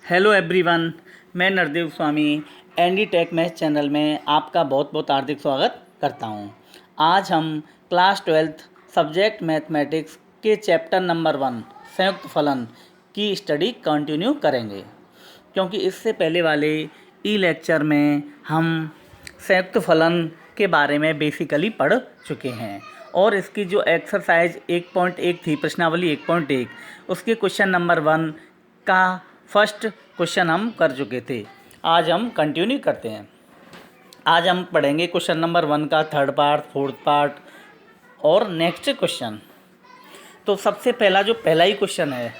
Hello everyone, मैं नरदेव स्वामी ND take math channel में आपका बहुत बहुत हार्दिक स्वागत करता हूं। आज हम क्लास 12th सब्जेक्ट मैथमेटिक्स के चैप्टर नंबर 1 संयुक्त फलन की स्टडी कंटिन्यू करेंगे, क्योंकि इससे पहले वाले ई लेक्चर में हम संयुक्त फलन के बारे में बेसिकली पढ़ चुके हैं और इसकी जो एक्सरसाइज 1.1 थी, प्रश्नावली 1.1, उसके क्वेश्चन नंबर 1 का फर्स्ट क्वेश्चन हम कर चुके थे। आज हम कंटिन्यू करते हैं। आज हम पढ़ेंगे क्वेश्चन नंबर 1 का थर्ड पार्ट, फोर्थ पार्ट और नेक्स्ट क्वेश्चन। तो सबसे पहला ही क्वेश्चन है,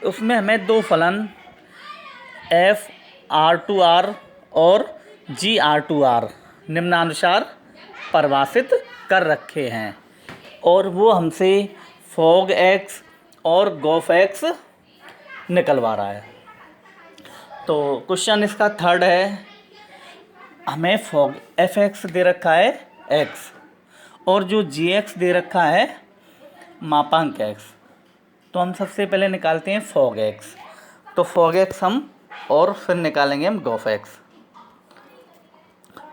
उसमें हमें दो फलन FR2R और GR2R निम्नानुसार परिभाषित कर रखे हैं और वो हमसे fog x और gof x निकलवा रहा है। तो क्वेश्चन इसका थर्ड है, हमें fog fx दे रखा है x और जो gx दे रखा है मापांक x। तो हम सबसे पहले निकालते हैं fog x। तो fog x हम और फिर निकालेंगे हम gof x।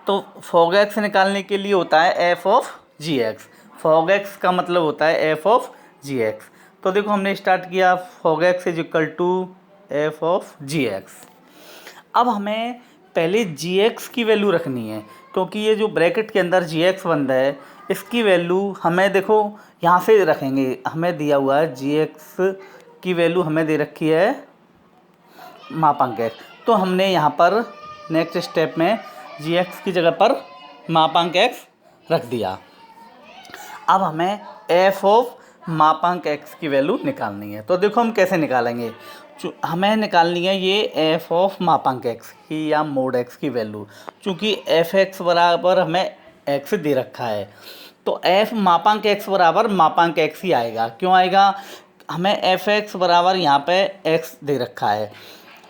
तो fog x निकालने के लिए होता है f of gx। fog x का मतलब होता है f ऑफ gx। तो देखो हमने स्टार्ट किया fog x is equal to f of gx। अब हमें पहले gx की वैल्यू रखनी है, क्योंकि ये जो ब्रैकेट के अंदर gx बंद है इसकी वैल्यू हमें देखो यहाँ से रखेंगे। हमें दिया हुआ है gx की वैल्यू हमें दे रखी है मापांक x। तो हमने यहाँ पर नेक्स्ट स्टेप में gx की जगह पर मापांक x रख दिया। अब हमें f ऑफ मापांक x की वैल्यू निकालनी है। तो देखो हम कैसे निकालेंगे। हमें निकालनी है ये f ऑफ मापांक x की या मोड x की वैल्यू, चूँकि fx बराबर हमें x दे रखा है तो f मापांक x बराबर मापांक x ही आएगा। क्यों आएगा? हमें fx बराबर यहाँ पे x दे रखा है।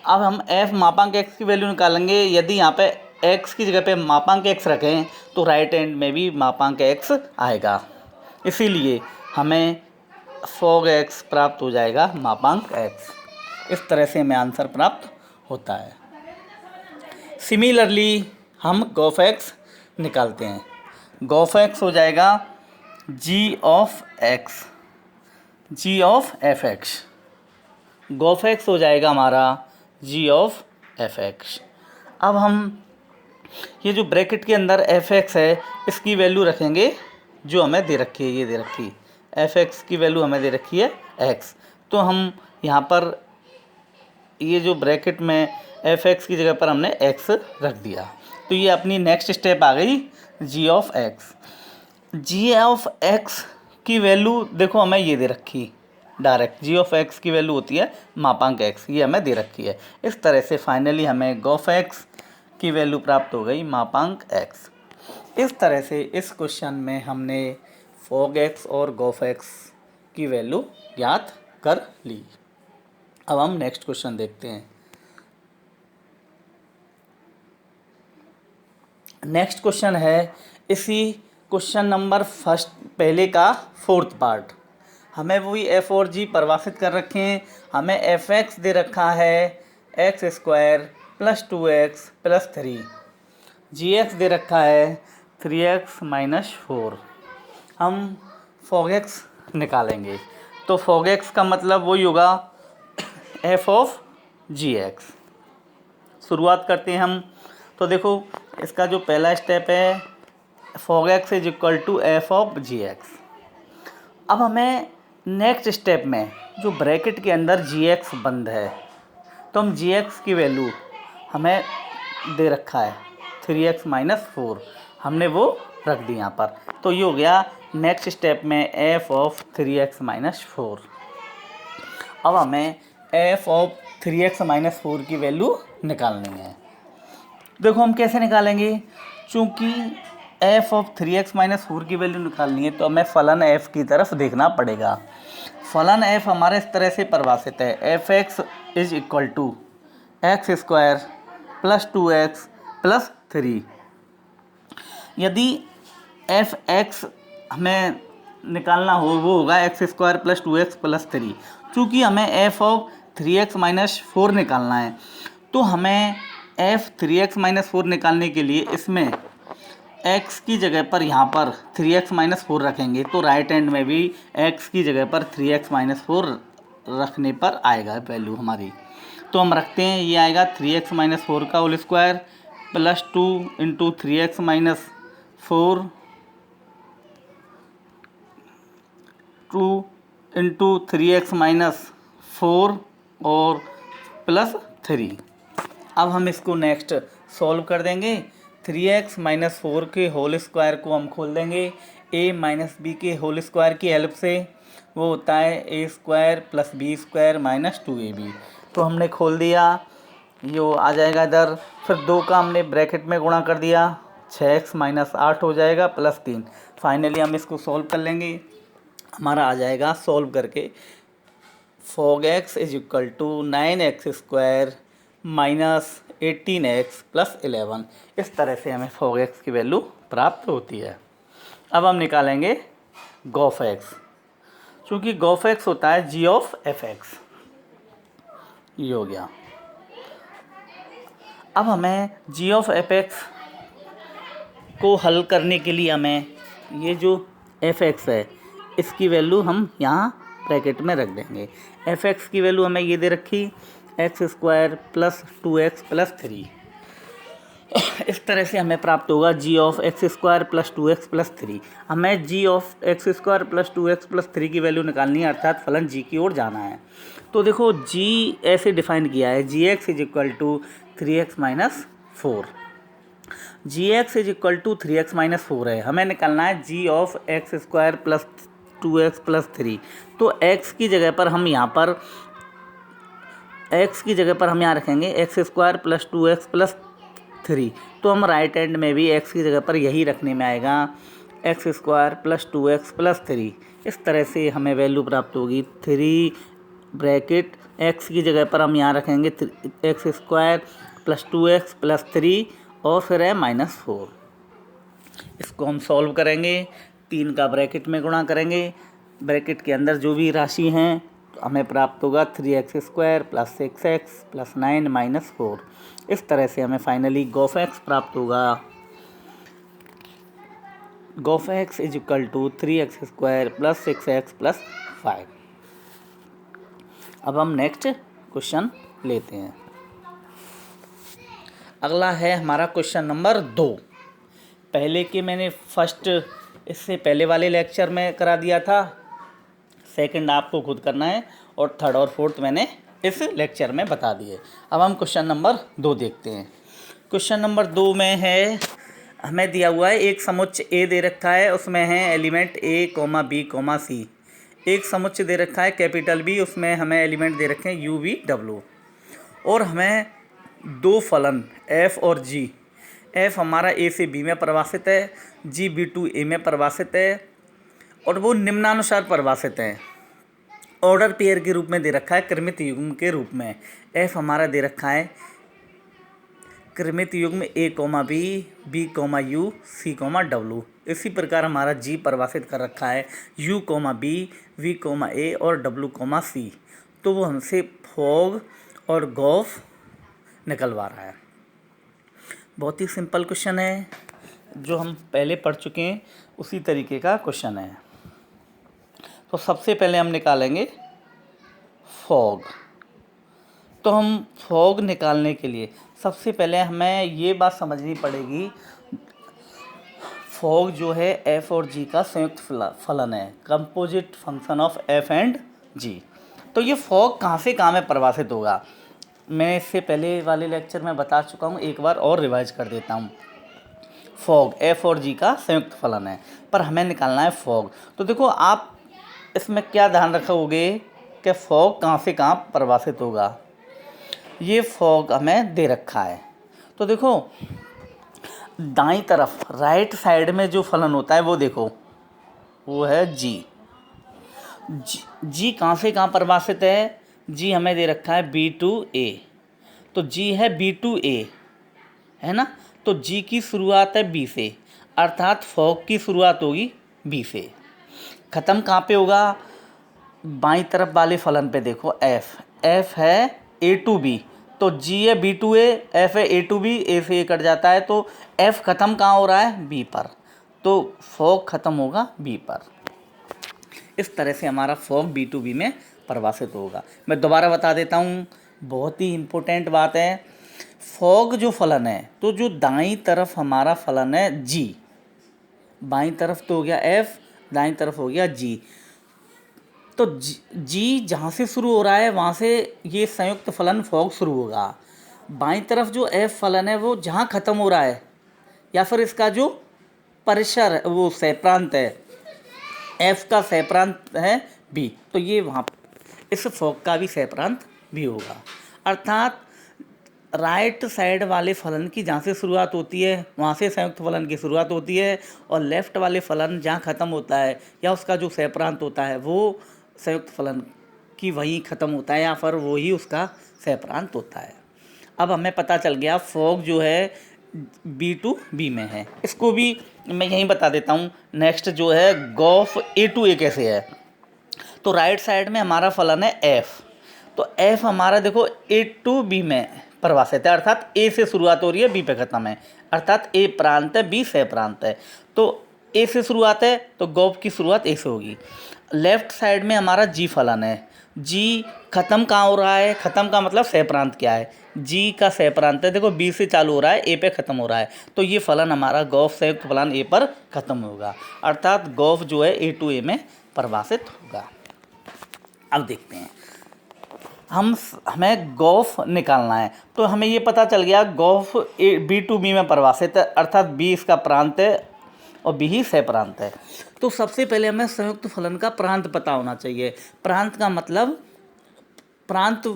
अब हम f मापांक x की वैल्यू निकालेंगे। यदि यहाँ पे x की जगह पे मापांक x रखें तो राइट हैंड में भी मापांक x आएगा, इसीलिए हमें fog x प्राप्त हो जाएगा मापांक x। इस तरह से हमें आंसर प्राप्त होता है। सिमिलरली हम gof x निकालते हैं। gof x हो जाएगा g of x, g of fx। gof x हो जाएगा हमारा g ऑफ fx। अब हम ये जो ब्रैकेट के अंदर fx है इसकी वैल्यू रखेंगे जो हमें दे रखी है, ये दे रखी है fx की वैल्यू हमें दे रखी है x। तो हम यहाँ पर ये जो ब्रैकेट में fx की जगह पर हमने x रख दिया। तो ये अपनी नेक्स्ट स्टेप आ गई g of x। g of x की वैल्यू देखो हमें ये दे रखी डायरेक्ट, g ऑफ x की वैल्यू होती है मापांक x, ये हमें दे रखी है। इस तरह से फाइनली हमें gof x की वैल्यू प्राप्त हो गई मापांक x। इस तरह से इस क्वेश्चन में हमने fog x और gof x की वैल्यू ज्ञात कर ली। अब हम नेक्स्ट क्वेश्चन देखते हैं। नेक्स्ट क्वेश्चन है इसी क्वेश्चन नंबर फर्स्ट पहले का फोर्थ पार्ट। हमें वही f और g परिभाषित कर रखे हैं। हमें fx दे रखा है x² + 2x + 3, gx दे रखा है 3x - 4। हम fog x निकालेंगे। तो fog x का मतलब वही होगा f ऑफ gx। शुरुआत करते हैं हम। तो देखो इसका जो पहला स्टेप है fog x is equal to f of gx। अब हमें नेक्स्ट स्टेप में जो ब्रैकेट के अंदर gx बंद है तो हम gx की वैल्यू हमें दे रखा है 3x - 4, हमने वो रख दी यहाँ पर। तो ये हो गया नेक्स्ट स्टेप में f ऑफ 3x - 4। अब हमें f ऑफ 3x - 4 की वैल्यू निकालनी है। देखो हम कैसे निकालेंगे। चूँकि f ऑफ 3x - 4 की वैल्यू निकालनी है तो हमें फलन f की तरफ देखना पड़ेगा। फलन f हमारे इस तरह से परिभाषित है fx is equal to x² + 2x + 3। यदि fx हमें निकालना हो वो होगा x² + 2x + 3। चूँकि हमें f ऑफ 3x माइनस 4 निकालना है। तो हमें f 3x माइनस 4 निकालने के लिए इसमें x की जगह पर यहाँ पर 3x माइनस 4 रखेंगे, तो राइट हैंड में भी x की जगह पर 3x माइनस 4 रखने पर आएगा वैल्यू हमारी। तो हम रखते हैं, ये आएगा 3x माइनस 4 का whole square plus 2 into 3x minus 4 2 into 3x minus 4 और प्लस 3। अब हम इसको नेक्स्ट सॉल्व कर देंगे। 3x माइनस 4 के होल स्क्वायर को हम खोल देंगे a माइनस बी के होल स्क्वायर की हेल्प से, वो होता है a square plus B square minus 2ab। तो हमने खोल दिया, यो आ जाएगा इधर, फिर 2 का हमने ब्रैकेट में गुणा कर दिया, 6x माइनस 8 हो जाएगा प्लस 3। फाइनली हम इसको सॉल्व कर लेंगे, हमारा आ जाएगा सॉल्व करके fog x is equal to 9x square minus 18x plus 11। इस तरह से हमें fog x की वैल्यू प्राप्त होती है। अब हम निकालेंगे गॉफ x, चूँकि गॉफ x होता है g ऑफ fx। ये हो गया। अब हमें g ऑफ fx को हल करने के लिए हमें ये जो fx है इसकी वैल्यू हम यहाँ ब्रैकेट में रख देंगे। fx की वैल्यू हमें ये दे रखी x square plus 2x plus 3। इस तरह से हमें प्राप्त होगा g of X square plus 2x plus 3। हमें g of X square plus 2x plus 3 की वैल्यू निकालनी है, अर्थात फलन g की ओर जाना है। तो देखो g ऐसे डिफाइन किया है, gx is equal to 3x minus 4। gx is equal to 3x minus 4 है, हमें निकालना है g of X square plus 2x plus 3। तो x की जगह पर हम यहाँ रखेंगे x square plus 2x plus 3। तो हम राइट हैंड में भी x की जगह पर यही रखने में आएगा, x square plus 2x plus 3। इस तरह से हमें वैल्यू प्राप्त होगी 3 ब्रैकेट x की जगह पर हम यहाँ रखेंगे x square plus 2x plus 3 और फिर है माइनस 4। इसको हम सॉल्व करेंगे, 3 का ब्रैकेट में गुणा करेंगे, ब्रैकेट के अंदर जो भी राशि हैं तो हमें प्राप्त होगा 3x square plus 6x plus 9 minus 4। इस तरह से हमें फाइनली गॉफ x प्राप्त होगा। गॉफ x is equal to 3x square plus 6x plus 5। अब हम नेक्स्ट क्वेश्चन लेते हैं। अगला है हमारा क्वेश्चन नंबर 2। पहले के मैंने फर्स्ट इससे पहले वाले लेक्चर में करा दिया था, सेकंड आपको खुद करना है, और थर्ड और फोर्थ मैंने इस लेक्चर में बता दिए। अब हम क्वेश्चन नंबर 2 देखते हैं। क्वेश्चन नंबर 2 में है, हमें दिया हुआ है एक समुच्चय ए दे रखा है, उसमें है एलिमेंट ए कॉमा बी कॉमा सी। एक समुच्चय दे रखा है कैपिटल बी, उसमें हमें एलिमेंट दे रखे हैं यू वी डब्ल्यू, और हमें 2 फलन एफ और जी। एफ हमारा ए से बी में परिभाषित है, जी बी टू ए में परिभाषित है, और वो निम्नानुसार परिभाषित है। ऑर्डर पेयर के रूप में दे रखा है, क्रमित युग्म के रूप में। एफ हमारा दे रखा है क्रमित युग्म A comma B, B comma U, C comma W. इसी प्रकार हमारा जी परिभाषित कर रखा है U comma B, V comma A और डब्ल्यू कॉमा सी। तो वो हमसे फॉग और गॉफ निकलवा रहा है। बहुत ही सिंपल क्वेश्चन है, जो हम पहले पढ़ चुके हैं उसी तरीके का क्वेश्चन है। तो सबसे पहले हम निकालेंगे फॉग। तो हम फॉग निकालने के लिए सबसे पहले हमें ये बात समझनी पड़ेगी, फॉग जो है एफ और जी का संयुक्त फलन है, composite function of F and G. तो ये फॉग कहाँ से कहाँ में परिभाषित होगा, मैं इससे पहले वाले लेक्चर में बता चुका हूँ, एक बार और रिवाइज कर देता हूँ। फॉग एफ और जी का संयुक्त फलन है, पर हमें निकालना है फॉग। तो देखो आप इसमें क्या ध्यान रखोगे कि फॉग कहाँ से कहाँ परिभाषित होगा। ये फॉग हमें दे रखा है, तो देखो दाईं तरफ राइट साइड में जो फलन होता है वो देखो, वो है जी। जी कहाँ से कहाँ परिभाषित है, जी हमें दे रखा है बी टू ए, तो जी है बी टू ए, है ना। तो जी की शुरुआत है बी से, अर्थात फॉग की शुरुआत होगी बी से। ख़त्म कहाँ पे होगा, बाईं तरफ वाले फलन पे देखो एफ। एफ है ए टू बी, तो जी है बी टू ए, एफ है ए टू बी, ए से ए कट जाता है, तो एफ ख़त्म कहाँ हो रहा है, बी पर, तो फॉग ख़त्म होगा बी पर। इस तरह से हमारा फॉग बी टू बी में परिभाषित होगा। मैं दोबारा बता देता हूँ, बहुत ही इम्पोर्टेंट बात है। फॉग जो फलन है, तो जो दाईं तरफ हमारा फलन है जी, बाईं तरफ तो हो गया एफ, दाईं तरफ हो गया जी, तो जी जहाँ से शुरू हो रहा है वहाँ से ये संयुक्त फलन फॉग शुरू होगा। बाईं तरफ जो एफ फलन है वो जहाँ ख़त्म हो रहा है, या फिर इसका जो परिसर वो सहप्रांत है, एफ का सहप्रांत है बी, तो ये वहाँ इस फॉग का भी सहप्रांत भी होगा। अर्थात राइट साइड वाले फलन की जहाँ से शुरुआत होती है वहाँ से संयुक्त फलन की शुरुआत होती है, और लेफ्ट वाले फलन जहाँ ख़त्म होता है या उसका जो सहप्रांत होता है वो संयुक्त फलन की वहीं ख़त्म होता है, या फिर वो ही उसका सहप्रांत होता है। अब हमें पता चल गया फॉग जो है बी टू बी में है। इसको भी मैं यहीं बता देता हूँ। नेक्स्ट जो है गॉफ ए टू ए कैसे है, तो राइट साइड में हमारा फलन है एफ, तो एफ हमारा देखो ए टू बी में परिभाषित है, अर्थात ए से शुरुआत हो रही है बी पे ख़त्म है, अर्थात ए प्रांत है बी सह प्रांत है, तो ए से शुरुआत है तो गॉफ की शुरुआत ए से होगी। लेफ्ट साइड में हमारा जी फलन है, जी ख़त्म कहाँ हो रहा है, ख़त्म का मतलब सह प्रांत क्या है, जी का सह प्रांत है, देखो बी से चालू हो रहा है ए पे ख़त्म हो रहा है, तो ये फलन हमारा गॉफ संयुक्त फलन ए पर ख़त्म होगा, अर्थात गॉफ जो है ए टू ए में परिभाषित होगा। अब देखते हैं हमें गॉफ निकालना है, तो हमें ये पता चल गया गॉफ ए बी टू बी में परिभाषित है, अर्थात बी इसका प्रांत है और बी ही सह प्रांत है। तो सबसे पहले हमें संयुक्त फलन का प्रांत पता होना चाहिए। प्रांत का मतलब, प्रांत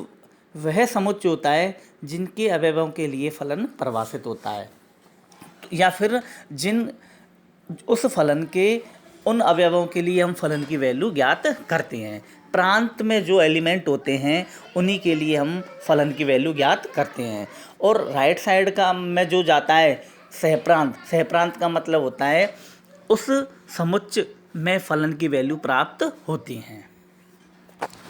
वह समुच्चय होता है जिनके अवयवों के लिए फलन परिभाषित होता है, या फिर जिन उस फलन के उन अवयवों के लिए हम फलन की वैल्यू ज्ञात करते हैं। प्रांत में जो एलिमेंट होते हैं उन्हीं के लिए हम फलन की वैल्यू ज्ञात करते हैं। और राइट साइड का में जो जाता है सहप्रांत, सहप्रांत का मतलब होता है उस समुच्चय में फलन की वैल्यू प्राप्त होती हैं।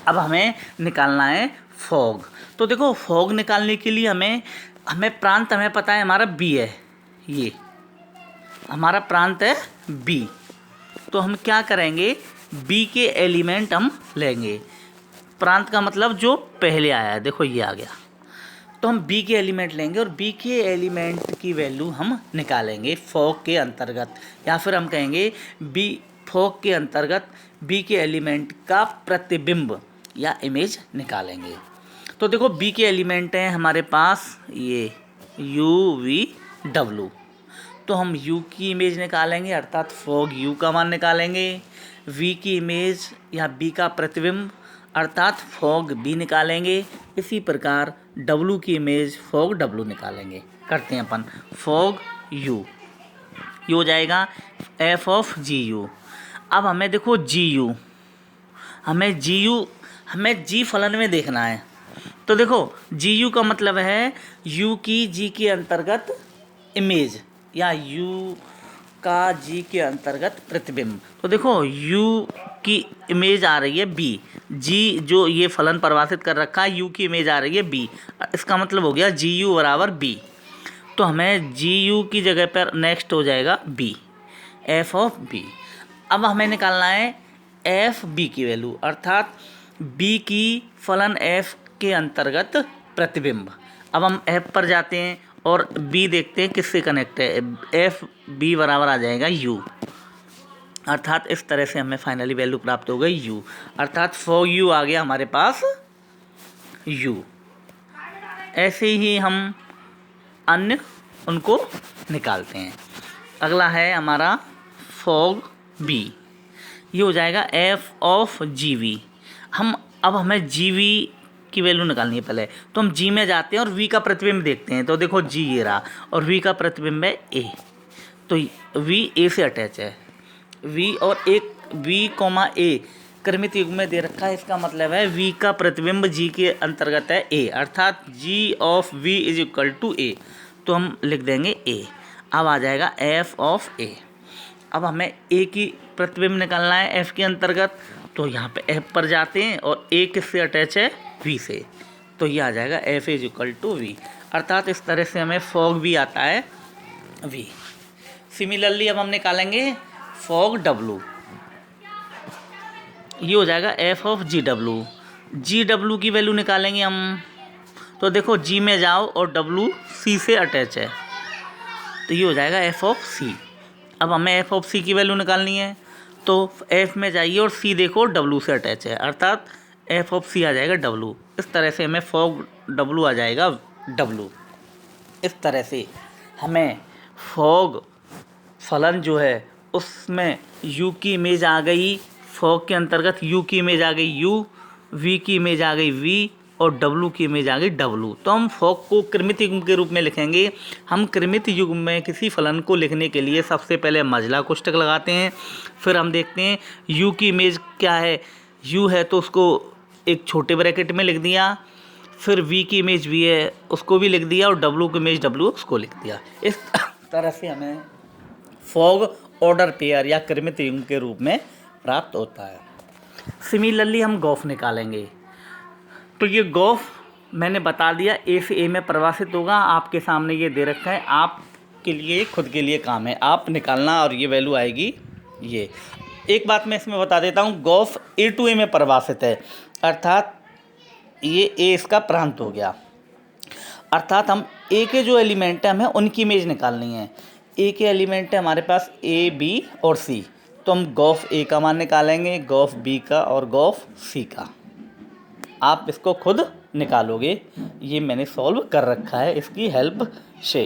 अब हमें निकालना है फॉग। तो देखो फॉग निकालने के लिए हमें प्रांत हमें पता है हमारा बी है, ये हमारा प्रांत है बी, तो हम क्या करेंगे, बी के एलिमेंट हम लेंगे। प्रांत का मतलब जो पहले आया है, देखो ये आ गया, तो हम बी के एलिमेंट लेंगे और बी के एलिमेंट की वैल्यू हम निकालेंगे फॉग के अंतर्गत, या फिर हम कहेंगे बी फॉग के अंतर्गत बी के एलिमेंट का प्रतिबिंब या इमेज निकालेंगे। तो देखो बी के एलिमेंट हैं हमारे पास ये यू वी डब्लू, तो हम u की इमेज निकालेंगे, अर्थात फॉग u का मान निकालेंगे। v की इमेज या b का प्रतिबिंब अर्थात फॉग b निकालेंगे। इसी प्रकार w की इमेज फॉग w निकालेंगे। करते हैं अपन फॉग u, ये हो जाएगा f ऑफ जी यू। अब हमें देखो जी यू, हमें जी फलन में देखना है, तो देखो जी यू का मतलब है u की g के अंतर्गत इमेज या u का g के अंतर्गत प्रतिबिंब। तो देखो u की इमेज आ रही है b, g जो ये फलन परिभाषित कर रखा है u की इमेज आ रही है b, इसका मतलब हो गया GU बराबर b। तो हमें GU की जगह पर नेक्स्ट हो जाएगा b, f ऑफ b। अब हमें निकालना है f b की वैल्यू, अर्थात b की फलन f के अंतर्गत प्रतिबिंब। अब हम f पर जाते हैं और b देखते हैं किससे कनेक्ट है, एफ बी बराबर आ जाएगा u, अर्थात इस तरह से हमें फाइनली वैल्यू प्राप्त हो गई u, अर्थात फॉग u आ गया हमारे पास u। ऐसे ही हम अन्य उनको निकालते हैं। अगला है हमारा फॉग b, ये हो जाएगा f ऑफ जी वी। अब हमें जी वी की वैल्यू निकालनी है पहले, तो हम g में जाते हैं और v का प्रतिबिंब देखते हैं। तो देखो g ये रहा और v का प्रतिबिंब है a, तो v a से अटैच है, v और एक v कॉमा a क्रमित युग में दे रखा है, इसका मतलब है v का प्रतिबिंब g के अंतर्गत है a, अर्थात g of v is equal to a, तो हम लिख देंगे a। अब आ जाएगा f ऑफ a। अब हमें a की प्रतिबिंब निकालना है f के अंतर्गत, तो यहाँ पे f पर जाते हैं और a किससे अटैच है, वी से, तो ये आ जाएगा F is equal to V. अर्थात इस तरह से हमें फॉग भी आता है वी। सिमिलरली अब हम निकालेंगे फॉग डब्लू, ये हो जाएगा F of G W. G W की वैल्यू निकालेंगे हम, तो देखो जी में जाओ और डब्लू सी से अटैच है, तो ये हो जाएगा एफ ऑफ सी। अब हमें एफ ऑफ सी की वैल्यू निकालनी है, तो एफ में जाइए और सी देखो डब्लू से अटैच है, अर्थात एफ ऑफ सी आ जाएगा डब्लू। इस तरह से हमें फॉग डब्लू आ जाएगा डब्लू। इस तरह से हमें फॉग फलन जो है उसमें यू की इमेज आ गई, फॉग के अंतर्गत यू की इमेज आ गई यू, वी की इमेज आ गई वी, और डब्लू की इमेज आ गई डब्लू। तो हम फॉग को कृमित युग्म के रूप में लिखेंगे। हम कृमित युग्म में किसी फलन को लिखने के लिए सबसे पहले मझला कोष्ठक लगाते हैं, फिर हम देखते हैं यू की इमेज क्या है, यू है तो उसको एक छोटे ब्रैकेट में लिख दिया, फिर वी की इमेज वी है उसको भी लिख दिया, और डब्लू की इमेज डब्लू उसको लिख दिया। इस तरह से हमें फॉग ऑर्डर पेयर या कृमित युग्म के रूप में प्राप्त होता है। सिमिलरली हम गॉफ निकालेंगे, तो ये गॉफ मैंने बता दिया ए से ए में परिभाषित होगा, आपके सामने ये दे रखा है, आपके लिए खुद के लिए काम है, आप निकालना, और ये वैल्यू आएगी ये। एक बात मैं इसमें बता देता हूँ, गॉफ ए टू ए में परिभाषित है, अर्थात ये ए इसका प्रांत हो गया, अर्थात हम ए के जो एलिमेंट है हमें उनकी इमेज निकालनी है। ए के एलिमेंट है हमारे पास ए बी और सी, तो हम गॉफ ए का मान निकालेंगे, गॉफ बी का और गॉफ सी का। आप इसको खुद निकालोगे, ये मैंने सॉल्व कर रखा है इसकी हेल्प से।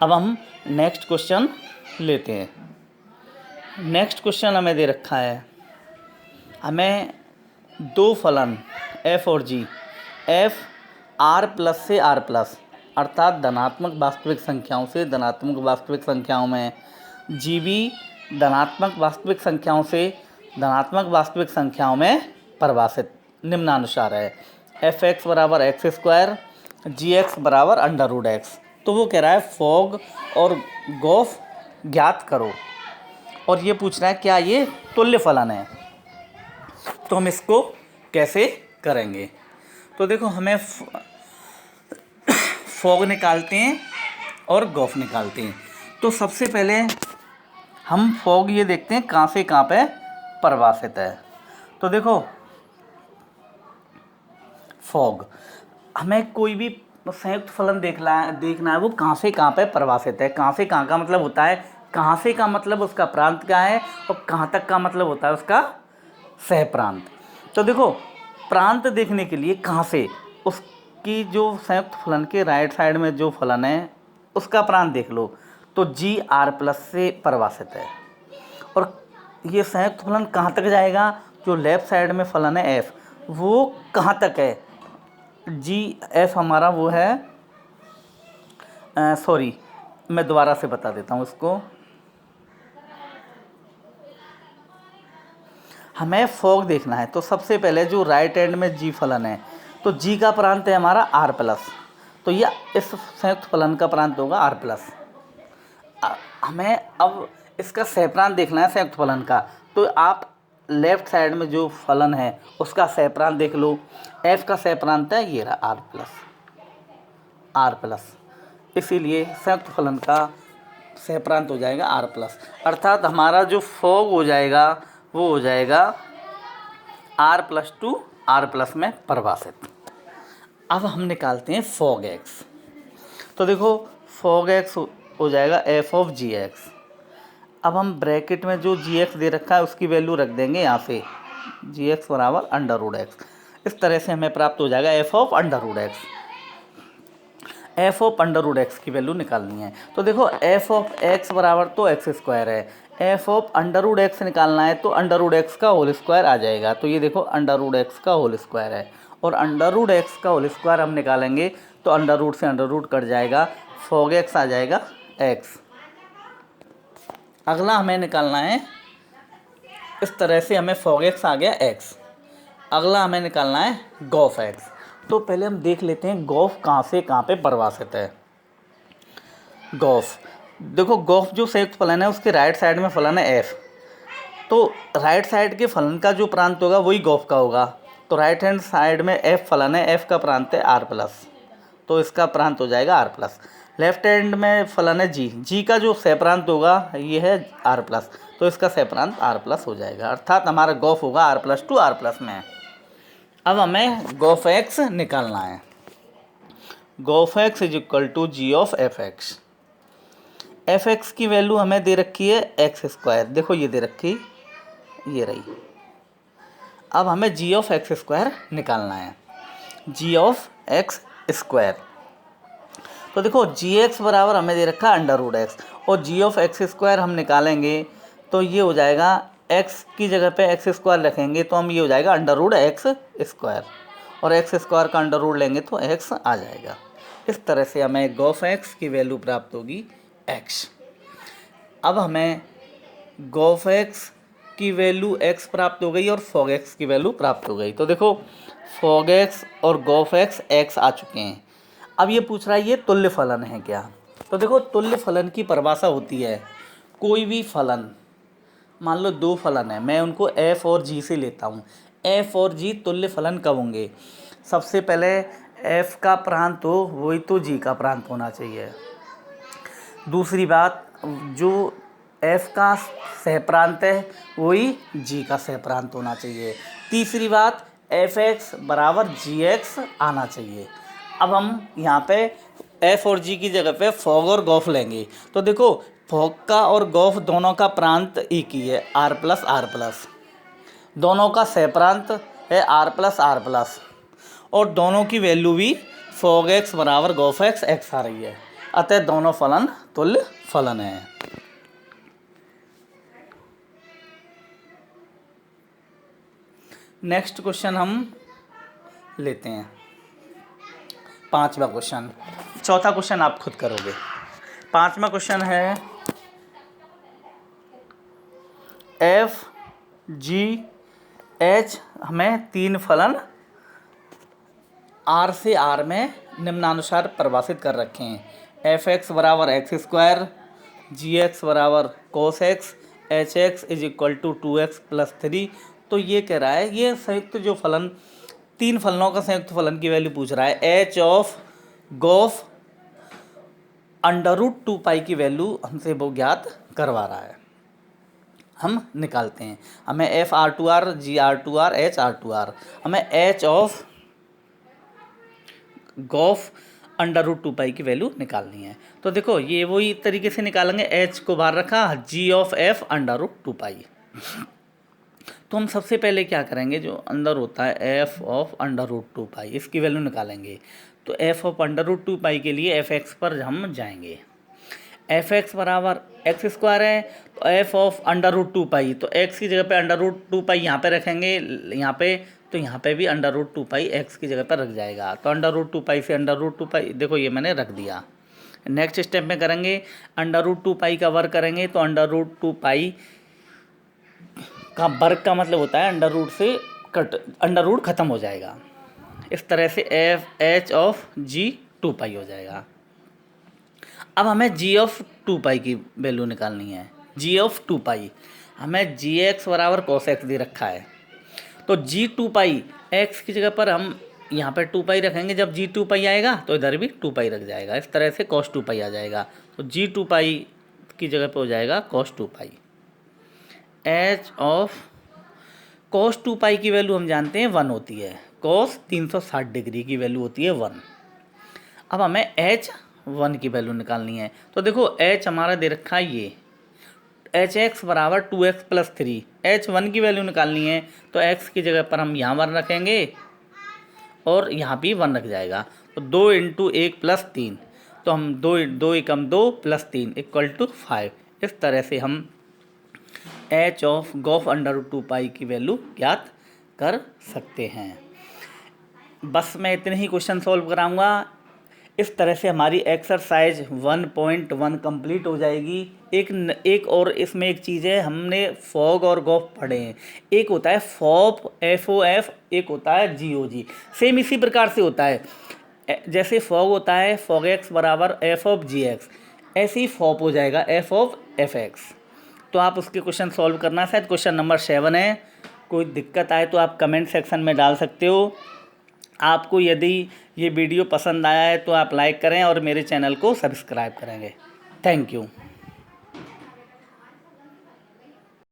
अब हम नेक्स्ट क्वेश्चन लेते हैं। नेक्स्ट क्वेश्चन हमें दे रखा है, हमें दो फलन एफ और जी, एफ आर प्लस से आर प्लस, अर्थात धनात्मक वास्तविक संख्याओं से धनात्मक वास्तविक संख्याओं में, जी भी धनात्मक वास्तविक संख्याओं से धनात्मक वास्तविक संख्याओं में परिभाषित निम्नानुसार है। एफ एक्स बराबर एक्स स्क्वायर, जी एक्स बराबर अंडर रूट एक्स। तो वो कह रहा है फॉग और गॉफ ज्ञात करो, और ये पूछ रहा है क्या ये तुल्य फलन है। तो हम इसको कैसे करेंगे, तो देखो हमें फॉग निकालते हैं और गॉफ निकालते हैं। तो सबसे पहले हम फॉग ये देखते हैं कहाँ से कहाँ पे परिभाषित है। तो देखो फॉग, हमें कोई भी संयुक्त फलन देखना है वो कहाँ से कहाँ पे परिभाषित है। कहाँ से कहाँ का मतलब होता है, कहाँ से का मतलब उसका प्रांत क्या है, और कहाँ तक का मतलब होता है उसका सह प्रांत। तो देखो प्रांत देखने के लिए कहाँ से, उसकी जो संयुक्त फलन के राइट साइड में जो फलन है उसका प्रांत देख लो, तो जी आर प्लस से परिभाषित है। और ये संयुक्त फलन कहाँ तक जाएगा, जो लेफ्ट साइड में फलन है एफ, वो कहाँ तक है, जी एफ हमारा वो है, सॉरी मैं दोबारा से बता देता हूँ इसको। हमें फॉग देखना है, तो सबसे पहले जो राइट एंड में जी फलन है, तो जी का प्रांत है हमारा आर प्लस, तो ये इस संयुक्त फलन का प्रांत होगा आर प्लस। हमें अब इसका सह प्रांत देखना है संयुक्त फलन का, तो आप लेफ्ट साइड में जो फलन है उसका सह प्रांत देख लो। एफ का सह प्रांत है ये रहा आर प्लस, इसीलिए संयुक्त फलन का सह प्रांत हो जाएगा आर प्लस, अर्थात हमारा जो फॉग हो जाएगा वो हो जाएगा R plus to R plus में परिभाषित। अब हम निकालते हैं फॉग एक्स, तो देखो फॉग एक्स हो जाएगा एफ ऑफ जी एक्स। अब हम ब्रैकेट में जो जी एक्स दे रखा है उसकी वैल्यू रख देंगे यहाँ पे, जी एक्स बराबर अंडर रूट एक्स। इस तरह से हमें प्राप्त हो जाएगा F of under root X. F of under root X की वैल्यू निकालनी है, तो देखो एफ ऑफ एक्स बराबर तो एक्स स्क्वायर है, F of under root X निकालना है तो अंडर रूट एक्स का होल स्क्वायर आ जाएगा। तो ये देखो अंडर रूट एक्स का होल स्क्वायर है, और अंडर रूट एक्स का होल स्क्वायर हम निकालेंगे तो अंडर रूट से अंडर रूट कट जाएगा, फॉग एक्स आ जाएगा एक्स। अगला हमें निकालना है, इस तरह से हमें फॉग एक्स आ गया एक्स। अगला हमें निकालना है गॉफ एक्स। तो पहले हम देख लेते हैं गॉफ कहाँ से कहाँ पे परिभाषित है। गॉफ, देखो गॉफ जो संयुक्त फलन है उसके राइट साइड में फलन है एफ, तो राइट साइड के फलन का जो प्रांत होगा वही गॉफ का होगा। तो राइट हैंड साइड में एफ फलन है, एफ का प्रांत है आर प्लस, तो इसका प्रांत हो जाएगा आर प्लस। लेफ्ट हैंड में फलन है जी, जी का जो सहप्रांत होगा ये है आर प्लस, तो इसका सहप्रांत आर प्लस हो जाएगा, अर्थात हमारा गॉफ होगा R plus to R plus में। अब हमें गॉफ एक्स निकालना है। गॉफ X is equal to G of F X. F X की वैल्यू हमें दे रखी है एक्स स्क्वायर, देखो ये दे रखी, ये रही। अब हमें जी ऑफ एक्स स्क्वायर निकालना है, जी ऑफ एक्स स्क्वायर। तो देखो जी एक्स बराबर हमें दे रखा है अंडर रूट एक्स, और जी ऑफ एक्स स्क्वायर हम निकालेंगे तो ये हो जाएगा, एक्स की जगह पे एक्स स्क्वायर रखेंगे तो हम ये हो जाएगा अंडर रूट एक्स स्क्वायर, और एक्स स्क्वायर का अंडर रूट लेंगे तो एक्स आ जाएगा। इस तरह से हमें गॉफ एक्स की वैल्यू प्राप्त होगी एक्स। अब हमें गॉफ एक्स की वैल्यू एक्स प्राप्त हो गई और फॉग एक्स की वैल्यू प्राप्त हो गई। तो देखो फॉग एक्स और गॉफ एक्स एक्स आ चुके हैं। अब ये पूछ रहा है ये तुल्य फलन है क्या। तो देखो तुल्य फलन की परिभाषा होती है, कोई भी फलन, मान लो दो फलन है, मैं उनको एफ और जी से लेता हूँ। एफ और जी तुल्य फलन कब होंगे, सबसे पहले एफ का प्रांत हो वही तो जी का प्रांत होना चाहिए। दूसरी बात, जो एफ का सहप्रांत है वही जी का सहप्रांत होना चाहिए। तीसरी बात, एफ एक्स बराबर जी एक्स आना चाहिए। अब हम यहाँ पे एफ और जी की जगह पे फॉग और गॉफ लेंगे। तो देखो फॉग का और गॉफ दोनों का प्रांत एक ही है, आर प्लस आर प्लस। दोनों का सहप्रांत है आर प्लस आर प्लस, और दोनों की वैल्यू भी फॉग एक्स बराबर गॉफ एक्स एक्स आ रही है, अतः दोनों फलन तुल्य फलन है। नेक्स्ट क्वेश्चन हम लेते हैं, पांचवा क्वेश्चन। चौथा क्वेश्चन आप खुद करोगे। पांचवा क्वेश्चन है एफ जी एच, हमें तीन फलन आर से आर में निम्नानुसार परिभाषित कर रखे हैं। एफ एक्स बराबर एक्स स्क्वायर, जी एक्स बराबर cos X, H X is equal to 2x plus 3। तो ये कह रहा है, ये संयुक्त जो फलन, तीन फलनों का संयुक्त फलन की वैल्यू पूछ रहा है। H of Gauff under root 2 pi की वैल्यू हमसे वो ज्ञात करवा रहा है, हम निकालते हैं। हमें F R to R, G R to R, H R to R, हमें H of Gauff under root 2 pi की वैल्यू निकालनी है। तो देखो ये वही तरीके से निकालेंगे, एच को बाहर रखा, जी ऑफ एफ अंडर रूट 2 पाई। तो हम सबसे पहले क्या करेंगे, जो अंदर होता है एफ ऑफ अंडर रूट 2 पाई, इसकी वैल्यू निकालेंगे। तो एफ ऑफ अंडर रूट 2 पाई के लिए एफ एक्स पर हम जाएंगे। एफ एक्स बराबर एक्स स्क्वायर है, तो एफ ऑफ अंडर रूट 2 पाई, तो एक्स की जगह पे अंडर रूट 2 पाई यहाँ पे रखेंगे, यहाँ पे, तो यहाँ पे भी अंडर रूट 2 पाई एक्स की जगह पर रख जाएगा। तो अंडर रूट 2 पाई से अंडर रूट 2 पाई, देखो ये मैंने रख दिया। नेक्स्ट स्टेप में करेंगे, अंडर रूट 2 पाई का वर्ग करेंगे, तो अंडर रूट 2 पाई का वर्ग का मतलब होता है अंडर रूट से अंडर रूट खत्म हो जाएगा। इस तरह से एफ एच ऑफ जी 2 पाई हो जाएगा। अब हमें जी ऑफ 2 पाई की वैल्यू निकालनी है। जी ऑफ 2 पाई, हमें जी एक्स बराबर कॉस एक्स दे रखा है, तो जी 2 पाई एक्स की जगह पर हम यहाँ पर 2 पाई रखेंगे। जब जी 2 पाई आएगा तो इधर भी 2 पाई रख जाएगा, इस तरह से कॉस 2 पाई आ जाएगा। तो जी 2 पाई की जगह पर हो जाएगा cos 2 pi. H of cos 2 pi की वैल्यू हम जानते हैं 1 होती है, कॉस 360 डिग्री की वैल्यू होती है 1। अब हमें एच 1 की वैल्यू निकालनी है। तो देखो एच हमारा दे रखा है ये, एच एक्स बराबर 2x प्लस 3, एच 1 की वैल्यू निकालनी है, तो x की जगह पर हम यहाँ 1 रखेंगे और यहाँ भी 1 रख जाएगा। तो 2 इंटू 1 प्लस 3, तो हम 2 एकम 2 प्लस 3 इक्वल टू 5। इस तरह से हम H of Gauff under root 2 pi की वैल्यू ज्ञात कर सकते हैं। बस मैं इतने ही क्वेश्चन सॉल्व कराऊंगा। इस तरह से हमारी एक्सरसाइज 1.1 कंप्लीट हो जाएगी। एक और इसमें एक चीज़ है, हमने फॉग और गॉफ पढ़े हैं। एक होता है फॉप FOF, एक होता है GOG। सेम इसी प्रकार से होता है, जैसे फॉग होता है फॉग एक्स बराबर F ऑफ GX, ऐसे ही फॉप हो जाएगा F ऑफ FX। तो आप उसके क्वेश्चन सॉल्व करना, शायद क्वेश्चन नंबर 7 है। कोई दिक्कत आए तो आप कमेंट सेक्शन में डाल सकते हो। आपको यदि ये वीडियो पसंद आया है तो आप लाइक करें और मेरे चैनल को सब्सक्राइब करेंगे। Thank you.